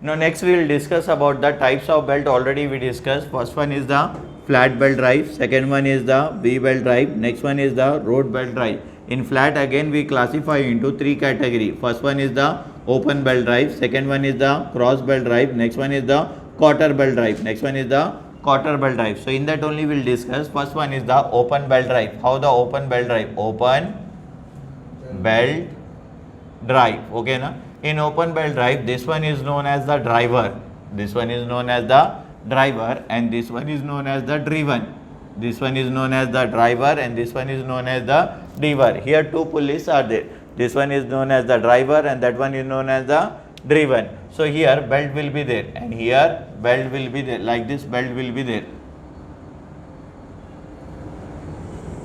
Now next we will discuss about the types of belt. Already we discussed. First one is the flat belt drive, second one is the V belt drive, next one is the road belt drive. In flat again we classify into three category. First one is the open belt drive, second one is the cross belt drive, next one is the quarter belt drive, next one is the quarter belt drive. So in that only we will discuss. First one is the open belt drive. How the open belt drive? Open belt drive, okay na? In open belt drive, this one is known as the driver, this one is known as the driver, and this one is known as the driven. This one is known as the driver and this one is known as the driver. Here two pulleys are there. This one is known as the driver and that one is known as the driven. So here belt will be there and here belt will be there. Like this belt will be there.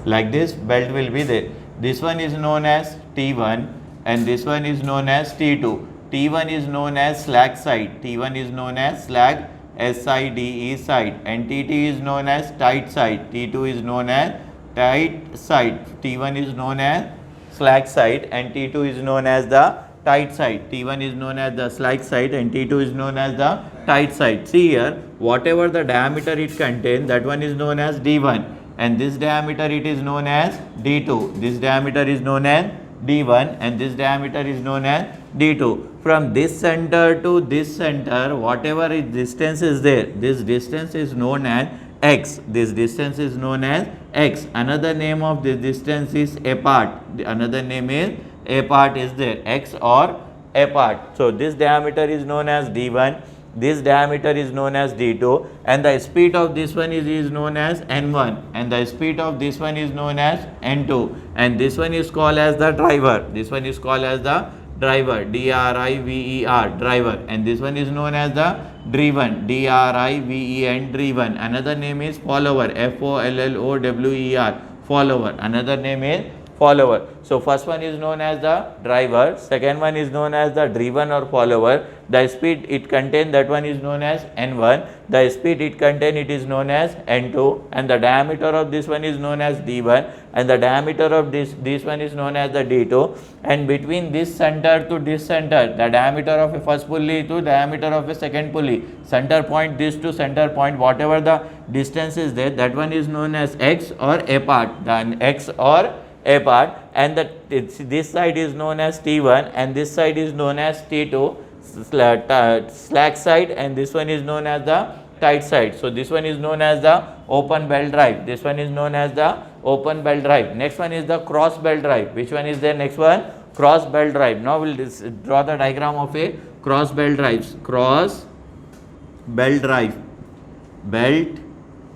Like this belt will be there. This one is known as T1 and this one is known as T2. T1 is known as slack side. T1 is known as slack SIDE side and T2 is known as tight side. T2 is known as tight side. T1 is known as slack side and T2 is known as the tight side. T1 is known as the slack side and T2 is known as the tight side. See here, whatever the diameter it contains, that one is known as D1 and this diameter it is known as D2. This diameter is known as D1 and this diameter is known as D2. From this center to this center, whatever is distance is there, this distance is known as x. This distance is known as x. Another name of this distance is apart. Another name is apart is there, x or apart. So this diameter is known as D1. This diameter is known as D2 and the speed of this one is known as N1 and the speed of this one is known as N2 and this one is called as the driver. This one is called as the driver, D-R-I-V-E-R, driver, and this one is known as the driven, D-R-I-V-E-N, driven. Another name is follower, F-O-L-L-O-W-E-R, follower. Another name is follower. So first one is known as the driver, second one is known as the driven or follower. The speed it contains, that one is known as N1. The speed it contains, it is known as N2 and the diameter of this one is known as D1 and the diameter of this one is known as the D2 and between this center to this center, the diameter of a first pulley to diameter of a second pulley, center point this to center point, whatever the distance is there, that one is known as x or apart, then x or apart, and this side is known as T1 and this side is known as T2, slack side, and this one is known as the tight side. So this one is known as the open belt drive. This one is known as the open belt drive. Next one is the cross belt drive. Which one is there? Next one, cross belt drive. Now we'll draw the diagram of a cross belt drive. Cross belt drive. Belt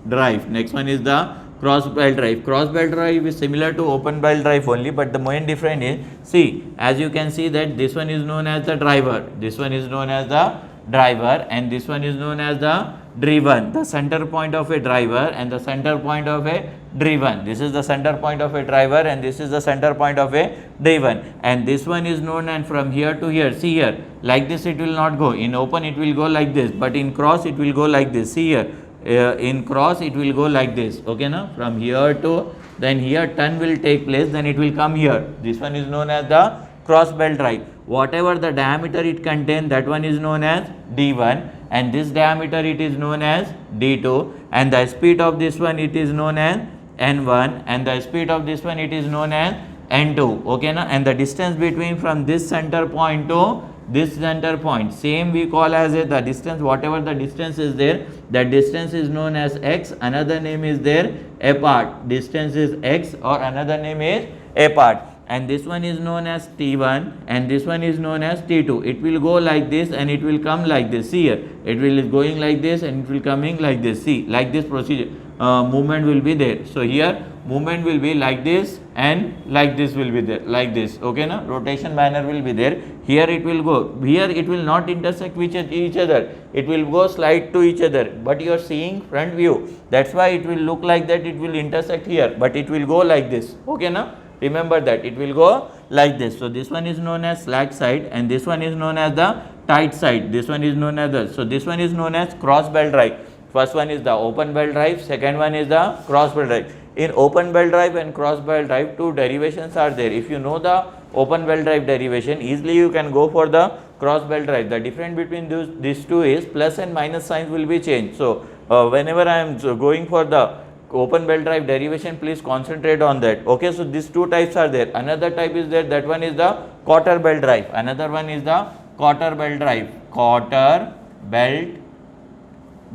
drive. Next one is the cross belt drive. Cross belt drive is similar to open belt drive only, but the main difference is, see, as you can see that this one is known as the driver, this one is known as the driver and this one is known as the driven, the center point of a driver and the center point of a driven. This is the center point of a driver and this is the center point of a driven, and this one is known, and from here to here, see here, like this it will not go. In open it will go like this, but in cross it will go like this. See here, in cross it will go like this, okay now, from here to then here turn will take place, then it will come here. This one is known as the cross belt drive. Whatever the diameter it contains, that one is known as D1 and this diameter it is known as D2 and the speed of this one it is known as N1 and the speed of this one it is known as N2, okay now, and the distance between from this center point to this center point, same we call as the distance, whatever the distance is there, that distance is known as x. Another name is there apart, distance is x or another name is apart, and this one is known as T1 and this one is known as T2. It will go like this and it will come like this. See here, it will is going like this and it will coming like this. See, like this procedure, movement will be there. So here movement will be like this and like this will be there, like this, okay now, rotation manner will be there. Here it will go, here it will not intersect with each other, it will go slide to each other, but you are seeing front view, that's why it will look like that it will intersect here, but it will go like this, okay now, remember that it will go like this. So this one is known as slack side and this one is known as the tight side, this one is known as the, so this one is known as cross belt drive. First one is the open belt drive, second one is the cross belt drive. In open belt drive and cross belt drive, two derivations are there. If you know the open belt drive derivation, easily you can go for the cross belt drive. The difference between these two is plus and minus signs will be changed. So, whenever I am going for the open belt drive derivation, please concentrate on that. Okay, so these two types are there. Another type is there, that one is the quarter belt drive. Another one is the quarter belt drive. Quarter belt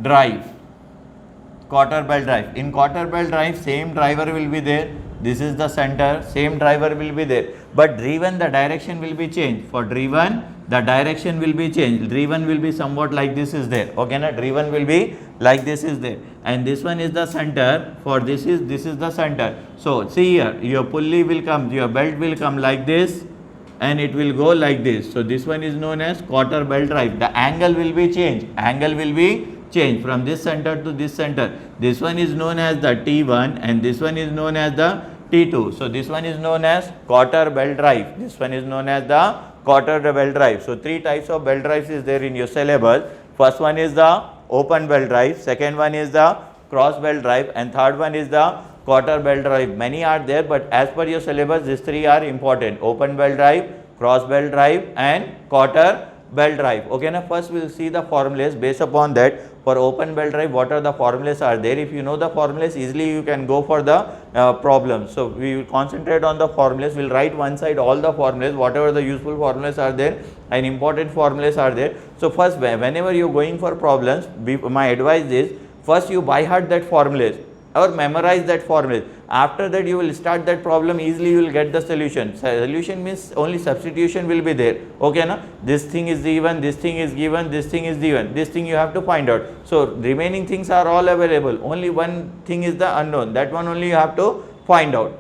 drive. Quarter belt drive. In quarter belt drive, same driver will be there. This is the center, same driver will be there, but driven the direction will be changed. For driven, the direction will be changed. Driven will be somewhat like this is there. Okay, na? Driven will be like this is there, and this one is the center. For this is the center. So see here, your pulley will come, your belt will come like this, and it will go like this. So this one is known as quarter belt drive. The angle will be changed. Angle will be changed from this center to this center. This one is known as the T1 and this one is known as the T2. So this one is known as quarter belt drive. This one is known as the quarter belt drive. So three types of belt drives is there in your syllabus. First one is the open belt drive, second one is the cross belt drive, and third one is the quarter belt drive. Many are there, but as per your syllabus, these three are important: open belt drive, cross belt drive, and quarter belt drive. Okay, now first we will see the formulas. Based upon that, for open belt drive, what are the formulas are there? If you know the formulas, easily you can go for the problems. So we will concentrate on the formulas. We will write one side all the formulas, whatever the useful formulas are there and important formulas are there. So first, whenever you are going for problems, my advice is first you by heart that formulas or memorize that formula. After that, you will start that problem, easily you will get the solution. Solution means only substitution will be there. Okay, na? This thing is given, this thing is given, this thing is given, this thing you have to find out. So remaining things are all available. Only one thing is the unknown. That one only you have to find out.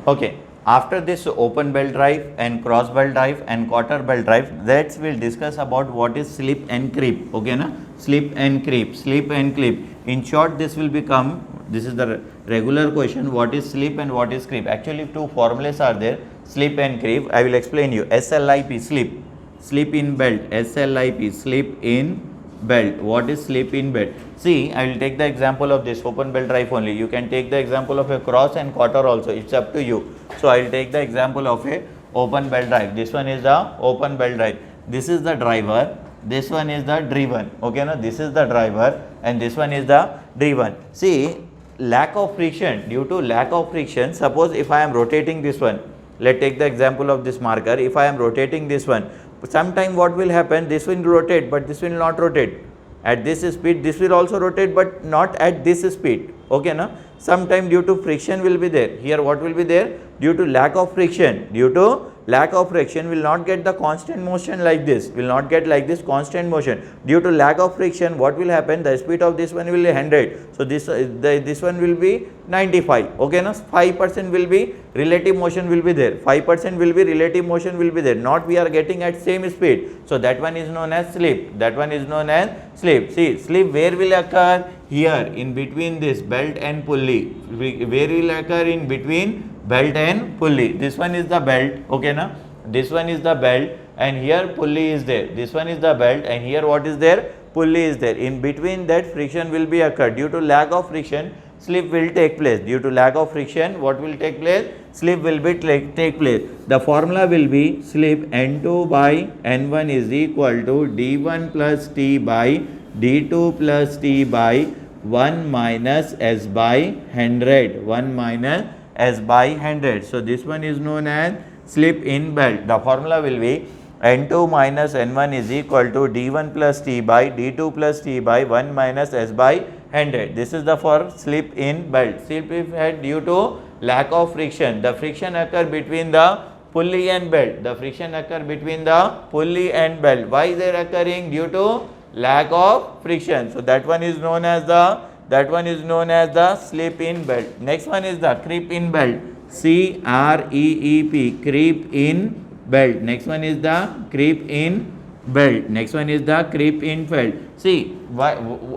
Okay. After this open belt drive and cross belt drive and quarter belt drive, let's will discuss about what is slip and creep. Okay, na? Slip and creep, slip and creep. In short, this will become, this is the regular question, what is slip and what is creep. Actually, two formulas are there, slip and creep. I will explain you. SLIP, slip, slip in belt. SLIP, slip in belt. What is slip in belt? See, I will take the example of this open belt drive only. You can take the example of a cross and quarter also. It's up to you. So I will take the example of a open belt drive. This one is the open belt drive. This is the driver. This one is the driven. Okay, now this is the driver and this one is the driven. See, lack of friction. Due to lack of friction, suppose if I am rotating this one, let's take the example of this marker. If I am rotating this one, sometime what will happen, this will rotate but this will not rotate. At this speed, this will also rotate but not at this speed. Okay, na? Sometime due to friction will be there. Here what will be there? Due to lack of friction. Due to lack of friction will not get the constant motion like this. Will not get like this constant motion. Due to lack of friction, what will happen? The speed of this one will be 100. So this one will be 95. Okay, na? 5% will be relative motion will be there. 5% will be relative motion will be there. Not we are getting at same speed. So that one is known as slip. That one is known as slip. See, slip where will occur? Here in between this belt and pulley. Where will occur? In between belt and pulley. This one is the belt. Okay, na? This one is the belt and here pulley is there. This one is the belt and here what is there? Pulley is there. In between that friction will be occur. Due to lack of friction, slip will take place. Due to lack of friction, what will take place? Slip will be take place. The formula will be slip N2 by N1 is equal to D1 plus T by D2 plus T by 1 minus S by 100. 1 minus S by 100. So this one is known as slip in belt. The formula will be N2 minus N1 is equal to D1 plus T by D2 plus T by 1 minus S by 100. This is the for slip in belt. Slip if had due to lack of friction. The friction occur between the pulley and belt. The friction occur between the pulley and belt. Why is it occurring? Due to lack of friction. So that one is known as the slip in belt. Next one is the creep in belt. CREEP, creep in belt. Next one is the creep in belt. Next one is the creep in belt. See,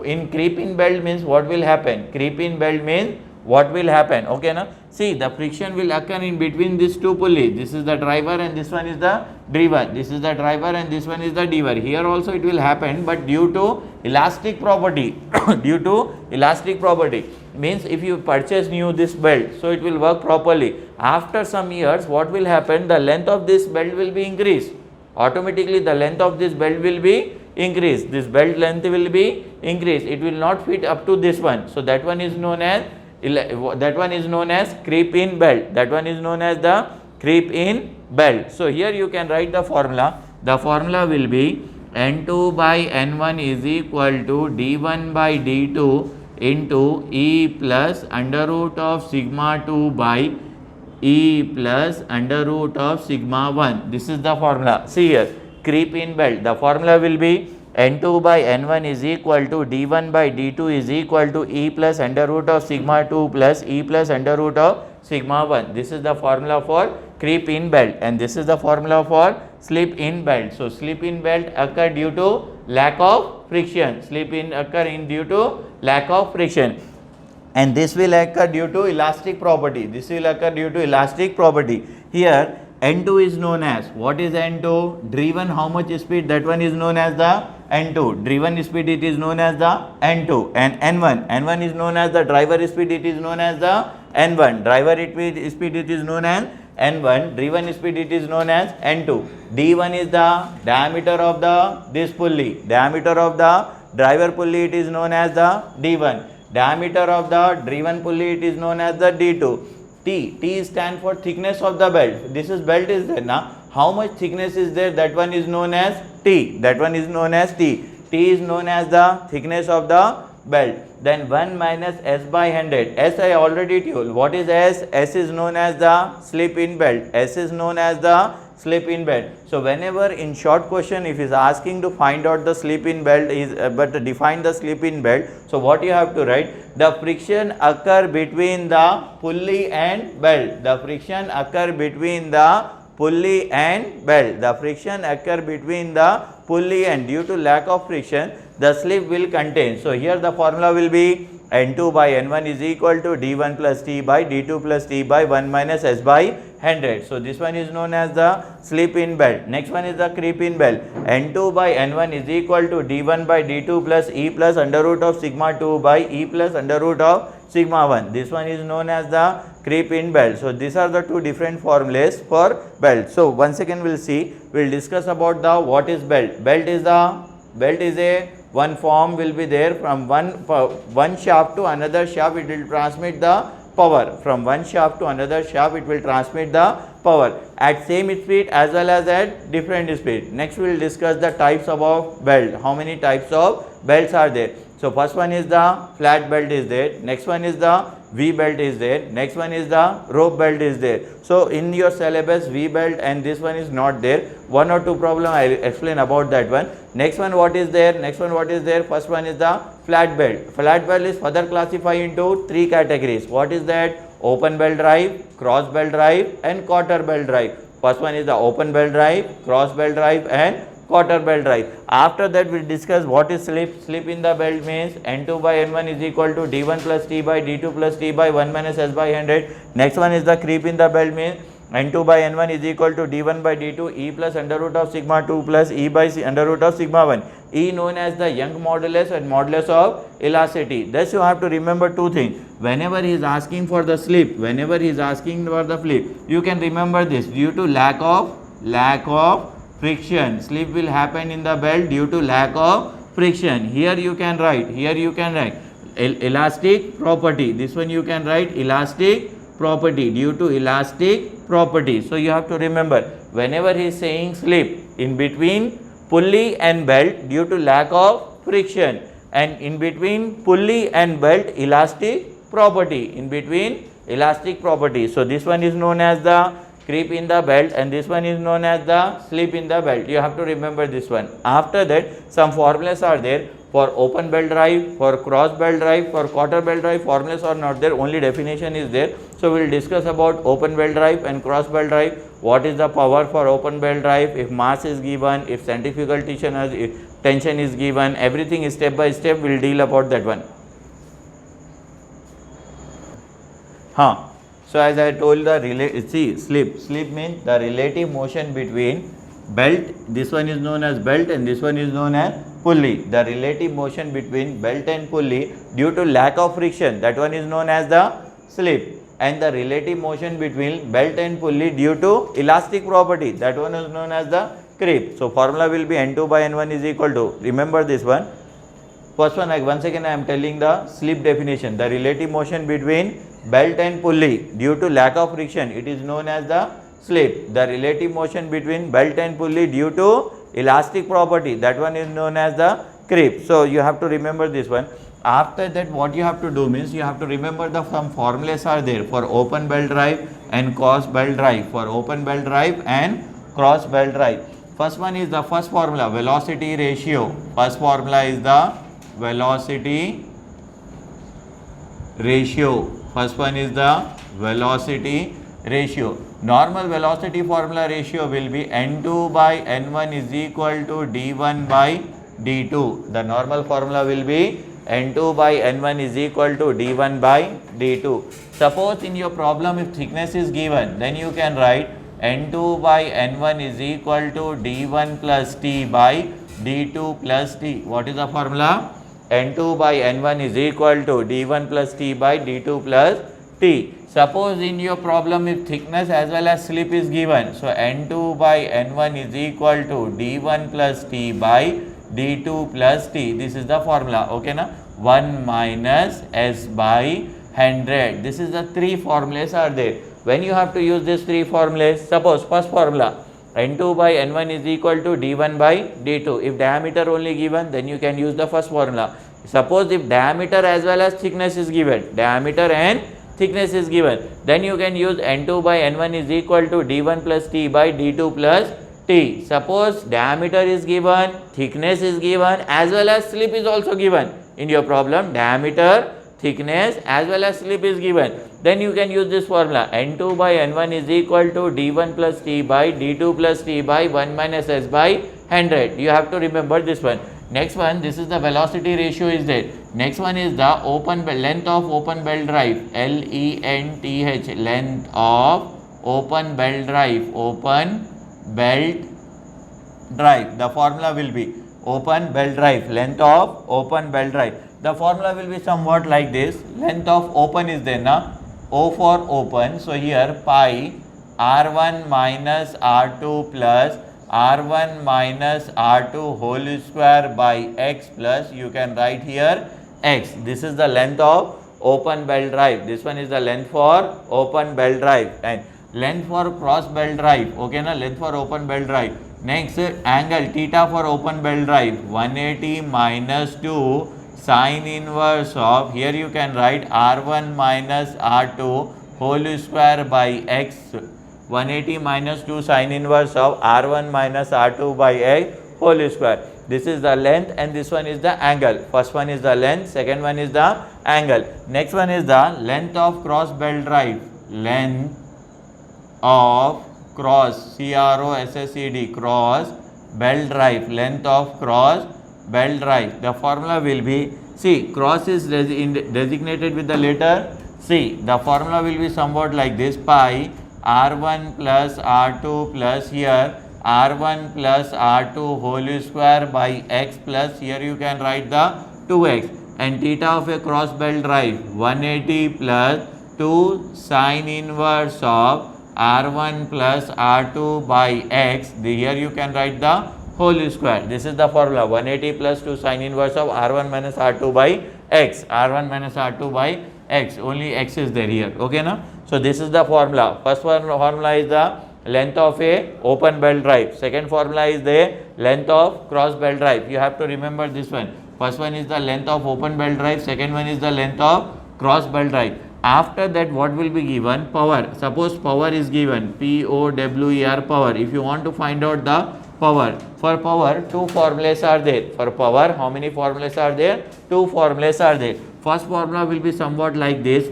in creep in belt means what will happen? Creep in belt means what will happen? Okay, na? See, the friction will occur in between these two pulleys. This is the driver and this one is the driven. This is the driver and this one is the driver. Here also it will happen, but due to elastic property, means if you purchase new this belt, so it will work properly. After some years, what will happen? The length of this belt will be increased. Automatically the length of this belt will be increased. This belt length will be increased. It will not fit up to this one. So that one is known as creep in belt. That one is known as the creep in belt. So here you can write the formula. The formula will be N2 by N1 is equal to D1 by D2 into E plus under root of sigma 2 by E plus under root of sigma 1. This is the formula. See here, creep in belt. The formula will be N2 by N1 is equal to D1 by D2 is equal to E plus under root of sigma 2 plus E plus under root of sigma 1. This is the formula for creep in belt, and this is the formula for slip in belt. So slip in belt occur due to lack of friction. Slip in occur due to lack of friction. And this will occur due to elastic property. This will occur due to elastic property. Here N2 is known as, what is N2? Driven how much speed? That one is known as the N2. Driven speed, it is known as the N2. And N1 is known as the driver speed, it is known as the N1. Driver speed, it is known as N1. Driven speed, it is known as N2. D1 is the diameter of this pulley. Diameter of the driver pulley, it is known as the D1. Diameter of the driven pulley, it is known as the D2. T stands for thickness of the belt. This is belt is there now. How much thickness is there? That one is known as T. That one is known as T. T is known as the thickness of the belt. Then 1 minus S by 100. S I already told. What is S? S is known as the slip in belt. S is known as the slip in belt. So whenever in short question if is asking to find out the slip in belt is but define the slip in belt, so what you have to write? The friction occur between the pulley and belt. The friction occur between the pulley and belt. The friction occur between the pulley, and due to lack of friction the slip will contain. So here the formula will be N2 by N1 is equal to D1 plus T by D2 plus T by 1 minus S by 100. So this one is known as the slip in belt. Next one is the creep in belt. N2 by N1 is equal to D1 by D2 plus E plus under root of sigma 2 by E plus under root of sigma 1. This one is known as the creep in belt. So these are the two different formulas for belt. So once again we'll see, we'll discuss about the what is belt. Belt is a one form will be there from one shaft to another shaft. It will transmit the power from one shaft to another shaft. It will transmit the power at same speed as well as at different speed. Next we will discuss the types of belt. How many types of belts are there? So first one is the flat belt is there. Next one is the V belt is there. Next one is the rope belt is there. So in your syllabus V belt and this one is not there. One or two problem I will explain about that one. Next one what is there? First one is the flat belt. Flat belt is further classified into three categories. What is that? Open belt drive, cross belt drive and quarter belt drive. First one is the open belt drive, cross belt drive and quarter belt drive. After that we will discuss what is slip. Slip in the belt means N2 by N1 is equal to D1 plus T by D2 plus T by 1 minus S by 100. Next one is the creep in the belt means N2 by N1 is equal to D1 by D2 E plus under root of sigma 2 plus E by under root of sigma 1. E known as the Young modulus and modulus of elasticity. Thus you have to remember two things. Whenever he is asking for the slip, whenever he is asking for the flip, you can remember this. Due to lack of friction, slip will happen in the belt due to lack of friction. Here you can write elastic property. This one you can write elastic property, due to elastic property. So you have to remember whenever he is saying slip in between pulley and belt due to lack of friction, and in between pulley and belt elastic property, in between elastic property. So this one is known as the creep in the belt and this one is known as the slip in the belt. You have to remember this one. After that some formulas are there for open belt drive, for cross belt drive, for quarter belt drive. Formulas are not there, only definition is there. So we will discuss about open belt drive and cross belt drive. What is the power for open belt drive, if mass is given, if centrifugal tension is given, everything is step by step. We will deal about that one. So as I told slip means the relative motion between belt. This one is known as belt and this one is known as pulley. The relative motion between belt and pulley due to lack of friction, that one is known as the slip. And the relative motion between belt and pulley due to elastic property, that one is known as the creep. So formula will be N2 by N1 is equal to, remember this one. First one, once again I am telling the slip definition. The relative motion between belt and pulley due to lack of friction, it is known as the slip. The relative motion between belt and pulley due to elastic property, that one is known as the creep. So you have to remember this one. After that, what you have to do means you have to remember the some formulas are there for open belt drive and cross belt drive. For open belt drive and cross belt drive. First one is the first formula, velocity ratio. First formula is the velocity ratio. First one is the velocity ratio. Normal velocity formula ratio will be N2 by N1 is equal to D1 by D2. The normal formula will be N2 by N1 is equal to D1 by D2. Suppose in your problem if thickness is given, then you can write N2 by N1 is equal to D1 plus T by D2 plus T. What is the formula? N2 by N1 is equal to D1 plus T by D2 plus T. Suppose in your problem if thickness as well as slip is given, so N2 by N1 is equal to D1 plus T by D2 plus T. This is the formula, okay na? 1 minus S by 100. This is the three formulas are there. When you have to use these three formulas, suppose first formula, N2 by N1 is equal to D1 by D2. If diameter only given, then you can use the first formula. Suppose if diameter as well as thickness is given, diameter and thickness is given, then you can use N2 by N1 is equal to D1 plus T by D2 plus T. Suppose diameter is given, thickness is given, as well as slip is also given in your problem. Diameter, thickness as well as slip is given. Then you can use this formula. N2 by N1 is equal to D1 plus T by D2 plus T by 1 minus S by 100. You have to remember this one. Next one, this is the velocity ratio is there. Next one is the open length of open belt drive. L-E-N-T-H, length of open belt drive. Open belt drive. The formula will be open belt drive. Length of open belt drive. The formula will be somewhat like this. Length of open is there na. O for open. So here pi R1 minus R2 plus R1 minus R2 whole square by X plus you can write here X. This is the length of open belt drive. This one is the length for open belt drive. And length for cross belt drive. Okay na, length for open belt drive. Next angle theta for open belt drive 180 minus 2 sine inverse of, here you can write R1 minus R2 whole square by X. 180 minus 2 sine inverse of R1 minus R2 by X whole square. This is the length and this one is the angle. First one is the length, second one is the angle. Next one is the length of cross belt drive. Length of cross, C-R-O-S-S-E-D, cross belt drive. Length of cross belt drive. The formula will be, see, cross is designated with the letter C. The formula will be somewhat like this, pi R1 plus R2 plus here R1 plus R2 whole square by X plus here you can write the 2X, and theta of a cross belt drive 180 plus 2 sine inverse of R1 plus R2 by X. Here you can write the whole square. This is the formula, 180 plus 2 sine inverse of R1 minus R2 by X. R1 minus R2 by X. Only X is there here. Okay na? So this is the formula. First formula is the length of a open belt drive. Second formula is the length of cross belt drive. You have to remember this one. First one is the length of open belt drive. Second one is the length of cross belt drive. After that, what will be given? Power. Suppose power is given, P-O-W-E-R, power. If you want to find out the power, for power, two formulas are there. For power, how many formulas are there? Two formulas are there. First formula will be somewhat like this,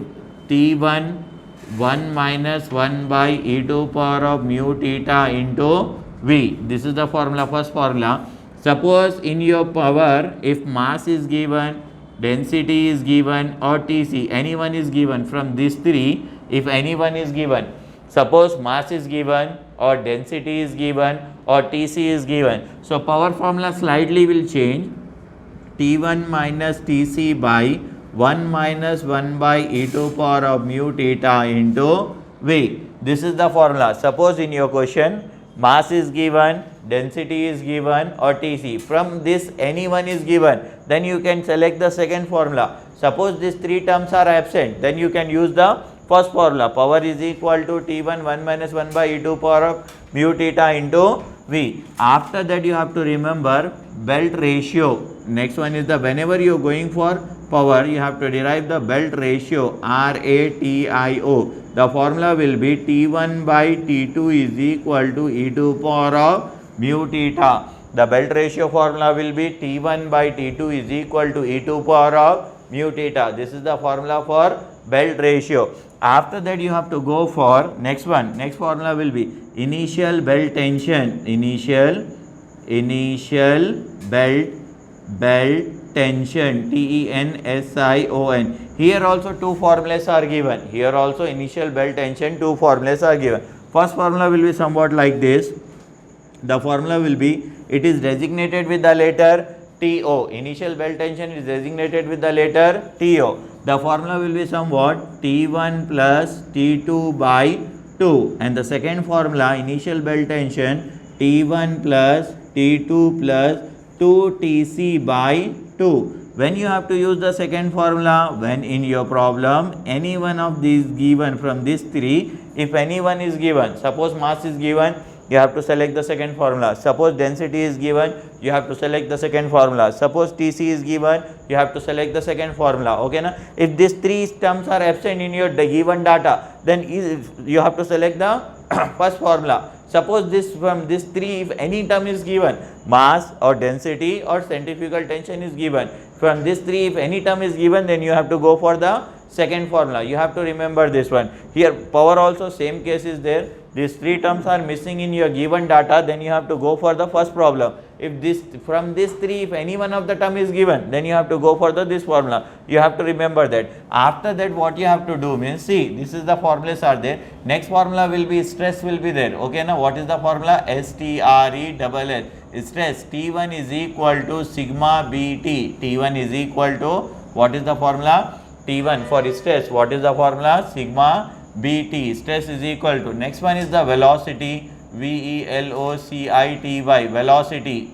T1 1 minus 1 by e to power of mu theta into V. This is the formula, first formula. Suppose in your power, if mass is given, density is given or Tc, anyone is given from these three, if anyone is given, suppose mass is given or density is given or Tc is given. So power formula slightly will change. T1 minus Tc by 1 minus 1 by e to power of mu theta into V. This is the formula. Suppose in your question mass is given, density is given or Tc. From this any one is given, then you can select the second formula. Suppose these three terms are absent, then you can use the first formula. Power is equal to T1 1 minus 1 by e to power of mu theta into V. After that you have to remember belt ratio. Next one is the whenever you are going for power, you have to derive the belt ratio RATIO. The formula will be T1 by T2 is equal to e to power of mu theta. The belt ratio formula will be T1 by T2 is equal to e to power of mu theta. This is the formula for belt ratio. After that you have to go for next one. Next formula will be initial belt tension. Initial belt tension, TENSION. Here also two formulas are given. Here also initial belt tension, two formulas are given. First formula will be somewhat like this. The formula will be, it is designated with the letter TO. Initial belt tension is designated with the letter TO. The formula will be somewhat T1 plus T2 by 2. And the second formula, initial belt tension, T1 plus T2 plus 2 Tc by 2. When you have to use the second formula, when in your problem any one of these given from these three, if any one is given, suppose mass is given, you have to select the second formula. Suppose density is given, you have to select the second formula. Suppose Tc is given, you have to select the second formula. Okay na? If these three terms are absent in your given data, then you have to select the first formula. Suppose this from this three, if any term is given, mass or density or centrifugal tension is given, from this three if any term is given, then you have to go for the second formula. You have to remember this one. Here power also same case is there. These three terms are missing in your given data, then you have to go for the first problem. If this from this three, if any one of the term is given, then you have to go for this formula. You have to remember that. After that what you have to do means, see, this is the formulas are there. Next formula will be stress will be there. Okay now, what is the formula? STRESS. Stress T1 is equal to sigma BT. T1 is equal to, what is the formula? T1 for stress, what is the formula? Sigma BT. Stress is equal to, next one is the velocity, VELOCITY. Velocity.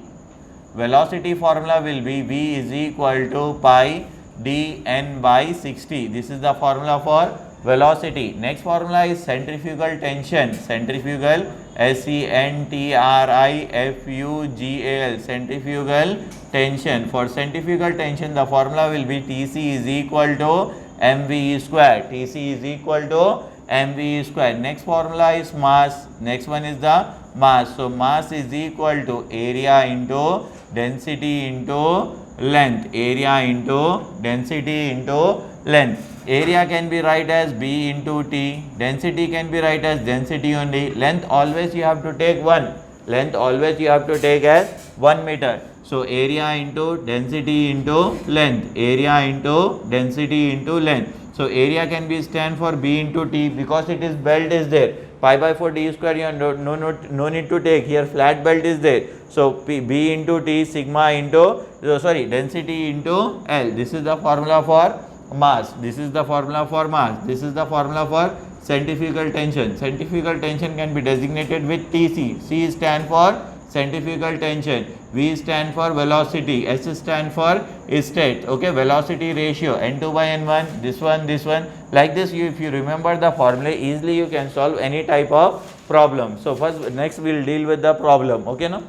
Velocity formula will be V is equal to pi dN by 60. This is the formula for velocity. Next formula is centrifugal tension. Centrifugal, CENTRIFUGAL. Centrifugal tension. For centrifugal tension, the formula will be TC is equal to mv square. TC is equal to mv square. Next formula is mass. Next one is the mass. So mass is equal to area into density into length. Area into density into length. Area can be write as B into T. Density can be write as density only. Length always you have to take 1. Length always you have to take as 1 meter. So area into density into length. Area into density into length. So area can be stand for B into T, because it is belt is there. Pi by 4 d square you no need to take. Here flat belt is there. So B into T sigma into density into L. This is the formula for mass. This is the formula for mass. This is the formula for centrifugal tension. Centrifugal tension can be designated with TC. C stand for centrifugal tension. V stand for velocity. S stand for state. Okay, velocity ratio N2 by N1. This one. Like this, if you remember the formula, easily you can solve any type of problem. So next we'll deal with the problem. Okay, no?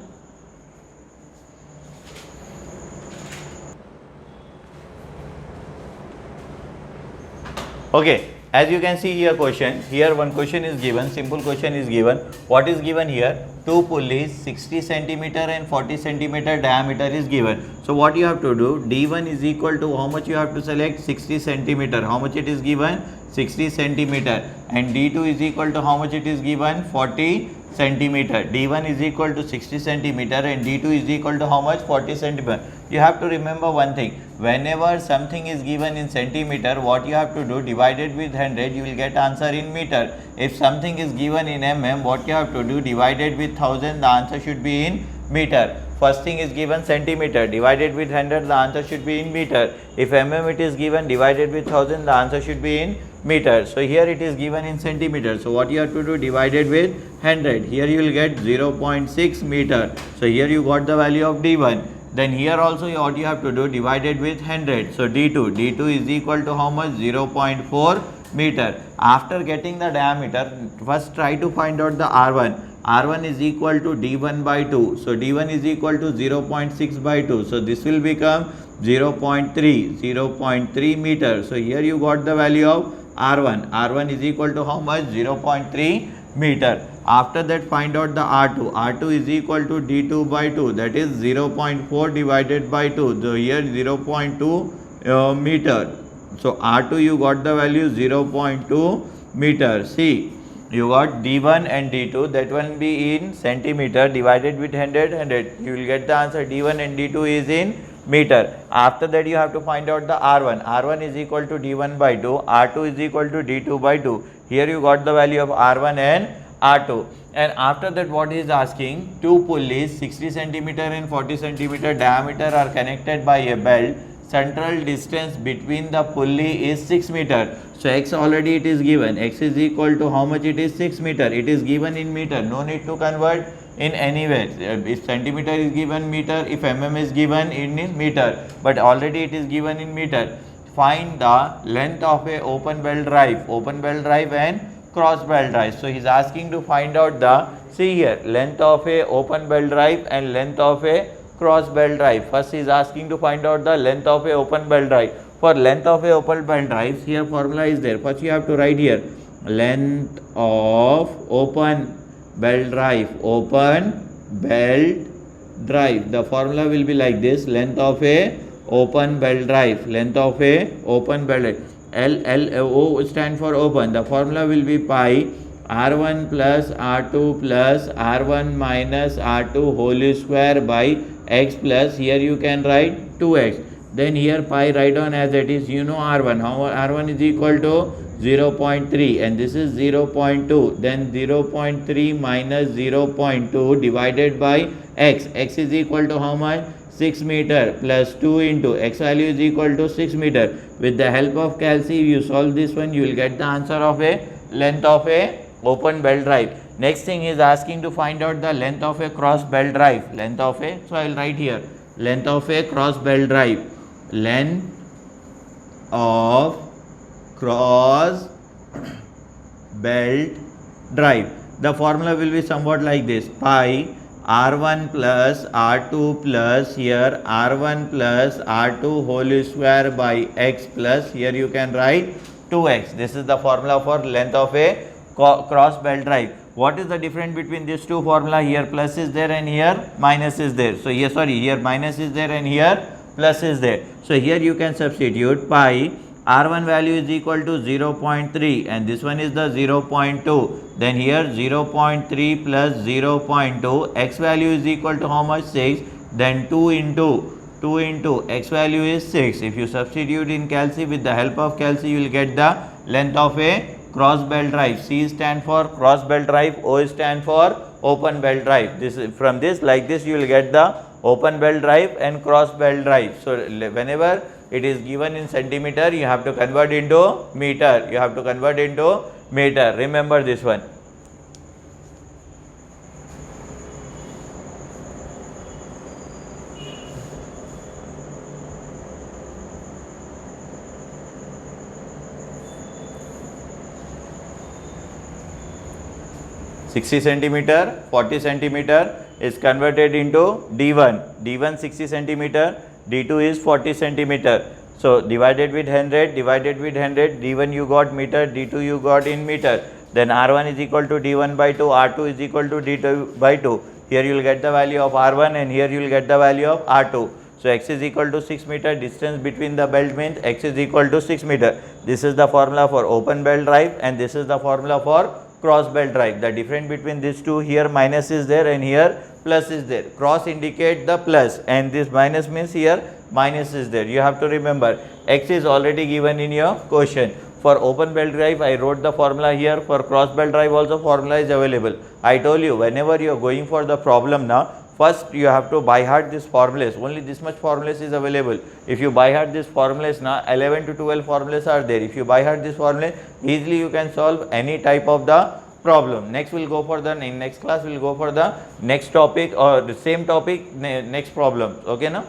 Okay, as you can see here question, here one question is given, simple question is given. What is given here? Two pulleys 60 centimeter and 40 centimeter diameter is given. So what you have to do, D1 is equal to how much you have to select? 60 centimeter. How much it is given? 60 centimeter. And D2 is equal to how much it is given? 40 centimeter. D1 is equal to 60 centimeter and D2 is equal to how much? 40 centimeter. You have to remember one thing. Whenever something is given in centimeter, what you have to do, divided with 100, you will get answer in meter. If something is given in mm, what you have to do, divided with 1000, the answer should be in meter. First thing is given centimeter, divided with 100, the answer should be in meter. If mm it is given, divided with 1000, the answer should be in meter. So here it is given in centimeter. So what you have to do, divided with 100. Here you will get 0.6 meter. So here you got the value of d1. Then here also what you have to do, divided with 100. So d2 is equal to how much? 0.4 meter. After getting the diameter, first try to find out the r1. r1 is equal to d1 by 2. So d1 is equal to 0.6 by 2. So this will become 0.3 meter. So here you got the value of r1. r1 is equal to how much? 0.3 meter. After that, find out the r2. r2 is equal to d2 by 2. That is 0.4 divided by 2. So here 0.2 meter. So r2 you got the value 0.2 meter. See, you got d1 and d2, that will be in centimeter, divided with 100. You will get the answer. d1 and d2 is in meter. After that you have to find out the r1. r1 is equal to d1 by 2. r2 is equal to d2 by 2. Here you got the value of r1 and r2. And after that, what he is asking, two pulleys 60 centimeter and 40 centimeter diameter are connected by a belt. Central distance between the pulley is 6 meter. So x already it is given. X is equal to how much? It is 6 meter. It is given in meter. No need to convert in any way. If centimeter is given meter, if mm is given in meter, but already it is given in meter. Find the length of a open belt drive and cross belt drive. So he is asking to find out the, see here, length of a open belt drive and length of a cross belt drive. First he is asking to find out the length of a open belt drive. For length of a open belt drive, here formula is there. First you have to write here length of open belt drive. The formula will be like this: length of a open belt drive. O stand for open. The formula will be pi r1 plus r2 plus r1 minus r2 whole square by x plus, here you can write 2x. Then here pi write down as it is. You know r1. How r1 is equal to 0.3 and this is 0.2. Then 0.3 minus 0.2 divided by x. X is equal to how much? 6 meter plus 2 into x value is equal to 6 meter. With the help of calci, you solve this one, you will get the answer of a length of a open belt drive. Next thing is asking to find out the length of a cross belt drive. So I will write here length of a cross belt drive. Length of cross belt drive. The formula will be somewhat like this: pi r1 plus r2 plus here r1 plus r2 whole square by x plus, here you can write 2x. This is the formula for length of a cross belt drive. What is the difference between these two formula? Here plus is there and here minus is there. So here minus is there and here plus is there. So here you can substitute pi r1 value is equal to 0.3 and this one is the 0.2. Then here 0.3 plus 0.2, x value is equal to how much? 6. Then 2 into x value is 6. If you substitute in calci, with the help of calci, you will get the length of a cross belt drive. C stand for cross belt drive, O stand for open belt drive. From this like this you will get the open belt drive and cross belt drive. So whenever it is given in centimeter, you have to convert into meter. Remember this one. (60 centimeter, 40 centimeter is converted into D1 60 centimeter, D2 is 40 centimeter. So divided with 100, D1 you got meter, D2 you got in meter. Then R1 is equal to D1 by 2, R2 is equal to D2 by 2. Here you will get the value of R1 and here you will get the value of R2. So x is equal to 6 meter, distance between the belt means x is equal to 6 meter. This is the formula for open belt drive and this is the formula for cross belt drive. The difference between these two, here minus is there and here plus is there. Cross indicate the plus and this minus means here minus is there. You have to remember x is already given in your question. For open belt drive I wrote the formula here. For cross belt drive also formula is available. I told you whenever you are going for the problem now, First you have to by heart this formulas. Only this much formulas is available. If you by heart this formulas, now 11 to 12 formulas are there. If you by heart this formula, easily you can solve any type of the problem. Next we'll go for the, in next class we'll go for the next topic or the same topic, next problem. Okay now.